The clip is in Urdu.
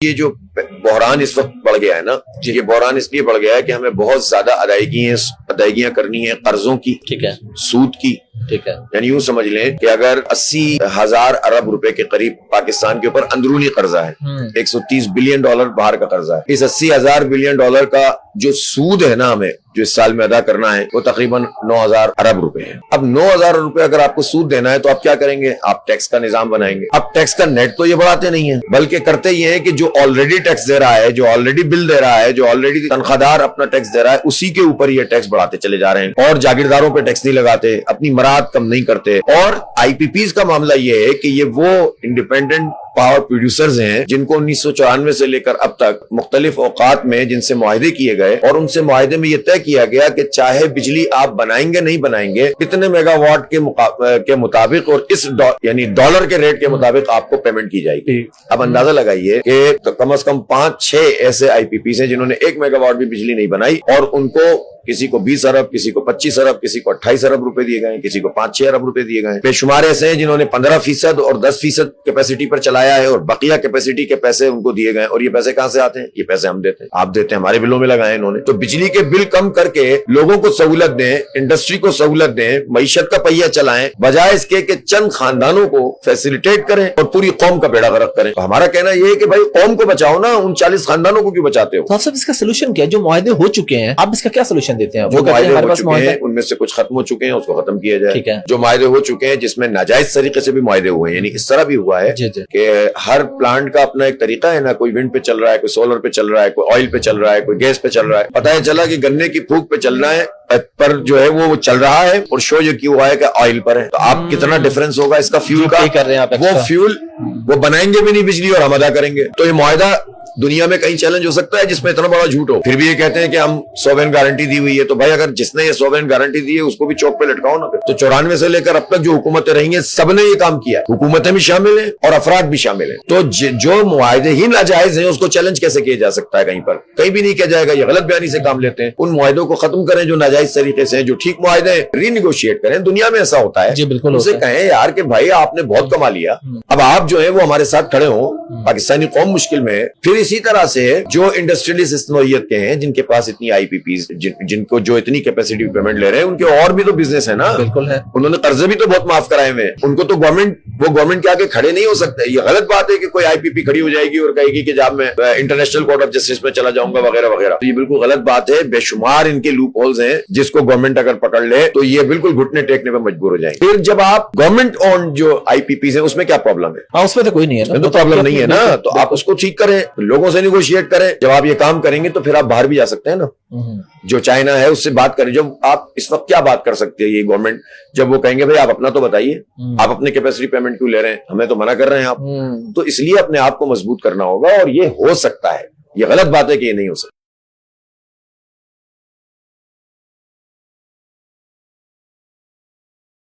یہ جو بحران اس وقت بڑھ گیا ہے نا، یہ بحران اس لیے بڑھ گیا ہے کہ ہمیں بہت زیادہ ادائیگیاں کرنی ہیں قرضوں کی، ٹھیک ہے، سود کی، ٹھیک ہے، یعنی یوں سمجھ لیں کہ اگر 80,000 ارب روپے کے قریب پاکستان کے اوپر اندرونی قرضہ ہے، 130 بلین ڈالر باہر کا قرضہ ہے، اس 80,000 بلین ڈالر کا جو سود ہے نا ہمیں جو اس سال میں ادا کرنا ہے وہ تقریباً 9,000 ارب روپے ہے۔ اب 9,000 روپے اگر آپ کو سود دینا ہے تو آپ کیا کریں گے؟ آپ ٹیکس کا نظام بنائیں گے۔ اب ٹیکس کا نیٹ تو یہ بڑھاتے نہیں ہیں، بلکہ کرتے یہ ہیں کہ جو آلریڈی ٹیکس دے رہا ہے، جو آلریڈی بل دے رہا ہے، جو آلریڈی تنخواہ دار اپنا ٹیکس دے رہا ہے، اسی کے اوپر یہ ٹیکس بڑھاتے چلے جا رہے ہیں، اور جاگیرداروں پہ ٹیکس نہیں لگاتے، اپنی مراد کم نہیں کرتے۔ اور آئی پی پیز کا معاملہ یہ ہے کہ یہ وہ انڈیپینڈنٹ پاور پروڈیوسرز ہیں جن کو 1994 سے لے کر اب تک مختلف اوقات میں جن سے معاہدے کیے گئے، اور ان سے معاہدے میں یہ طے کیا گیا کہ چاہے بجلی آپ بنائیں گے نہیں بنائیں گے، کتنے میگا واٹ کے مطابق اور اس یعنی ڈالر کے ریٹ کے مطابق آپ کو پیمنٹ کی جائے گی۔ اب اندازہ لگائیے کہ کم از کم 5-6 ایسے آئی پی پیز ہیں جنہوں نے 1 میگا واٹ بھی بجلی نہیں بنائی، اور ان کو کسی کو 20 ارب، کسی کو 25 ارب، کسی کو 28 ارب روپے دیے گئے، کسی کو 5-6 ارب روپے دیے گئے۔ بے شمار ایسے ہیں جنہوں نے 15% اور 10% کیپیسٹی پر چلایا ہے، اور بقیہ کیپیسٹی کے پیسے ان کو دیے گئے، اور یہ پیسے کہاں سے آتے ہیں؟ یہ پیسے ہم دیتے ہیں، آپ دیتے ہیں، ہمارے بلوں میں لگائے انہوں نے۔ تو بجلی کے بل کم کر کے لوگوں کو سہولت دیں، انڈسٹری کو سہولت دیں، معیشت کا پہیہ چلائیں، بجائے اس کے کہ چند خاندانوں کو فیسیلیٹیٹ کریں اور پوری قوم کا بیڑا غرق کریں۔ تو ہمارا کہنا یہ ہے کہ بھائی قوم کو بچاؤ نا، ان 40 خاندانوں کو کیوں بچاتے ہو؟ تو آپ اس کا سولوشن کیا ہے؟ جو معاہدے ہو چکے ہیں آپ اس کا کیا سولوشن دیتے ہیں؟ جو معاہدے ہو چکے ہیں ان میں سے کچھ ختم ہو چکے ہیں، اس کو ختم کیا جائے۔ جو معاہدے ہو چکے ہیں جس میں ناجائز طریقے سے بھی معاہدے ہوئے ہیں، یعنی اس طرح بھی ہوا ہے کہ ہر پلانٹ کا اپنا ایک طریقہ ہے نا، کوئی ونڈ پہ چل رہا ہے، کوئی سولر پہ چل رہا ہے، کوئی آئل پہ چل رہا ہے، کوئی گیس پہ چل رہا ہے، پتہ چلا کہ گنے کی پھوک پہ چلنا ہے پر جو ہے وہ چل رہا ہے، اور شو یہ کیوں ہوا ہے کہ آئل پر ہے۔ تو آپ کتنا ڈفرنس ہوگا اس کا فیول کا؟ وہ فیول وہ بنائیں گے بھی نہیں بجلی اور ہم ادا کریں گے۔ تو یہ معاہدہ دنیا میں کہیں چیلنج ہو سکتا ہے جس میں اتنا بڑا جھوٹ ہو؟ پھر بھی یہ کہتے ہیں کہ ہم سوورین گارنٹی دی ہوئی ہے۔ تو بھائی اگر جس نے یہ سوورین گارنٹی دی ہے اس کو بھی چوک پہ لٹکاؤ نا۔ تو 94 سے لے کر اب تک جو حکومتیں رہی ہیں سب نے یہ کام کیا ہے، حکومتیں بھی شامل ہیں اور افراد بھی شامل ہیں۔ تو جو معاہدے ہی ناجائز ہیں اس کو چیلنج کیسے کیا جا سکتا ہے؟ کہیں پر کہیں بھی نہیں کیا جائے گا، یہ غلط بیانی سے کام لیتے ہیں۔ ان معاہدوں کو ختم کریں جو ناجائز طریقے سے ہیں، جو ٹھیک معاہدے ہیں ری نیگوشیٹ کریں۔ دنیا میں ایسا ہوتا ہے، ان سے کہیں یار کہ بھائی آپ نے بہت کما لیا، اب آپ جو ہے وہ ہمارے ساتھ کھڑے ہوں، پاکستانی قوم مشکل میں ہے۔ پھر اسی طرح سے جو انڈسٹریلسٹ اس نوعیت کے ہیں جن کے پاس اتنی آئی پی پیز، جن کو جو اتنی کیپیسٹی پیمنٹ لے رہے ہیں، ان کے اور بھی تو بزنس ہے نا، بالکل ہے، انہوں نے قرضے بھی تو بہت معاف کرائے ہوئے ہیں، ان کو تو گورنمنٹ کے آگے کھڑے نہیں ہو سکتے۔ یہ غلط بات ہے کہ کوئی آئی پی پی کھڑی ہو جائے گی اور کہے گی کہ جب میں انٹرنیشنل کورٹ آف جسٹس میں چلا جاؤں گا وغیرہ وغیرہ۔ تو یہ بالکل غلط بات ہے، بے شمار ان کے لوپ ہولز ہیں جس کو گورنمنٹ اگر پکڑ لے تو یہ بالکل گھٹنے ٹیکنے پہ مجبور ہو جائیں گے۔ پھر جب آپ گورنمنٹ اون جو آئی پی پیز ہیں اس میں کیا پرابلم ہے؟ اس میں تو کوئی نہیں ہے، تو پرابلم نہیں ہے نا، تو آپ اس کو ٹھیک کریں، لوگوں سے نیگوشیٹ کریں۔ جب آپ یہ کام کریں گے تو پھر آپ باہر بھی جا سکتے ہیں نا، جو چائنا ہے اس سے بات کریں۔ جب آپ اس وقت کیا بات کر سکتے ہیں یہ گورنمنٹ، جب وہ کہیں گے بھائی آپ اپنا تو بتائیے، آپ اپنے کیپیسٹی پیمنٹ کیوں لے رہے ہیں، ہمیں تو منع کر رہے ہیں آپ۔ تو اس لیے اپنے آپ کو مضبوط کرنا ہوگا، اور یہ ہو سکتا ہے، یہ غلط بات ہے کہ یہ نہیں ہو سکتا۔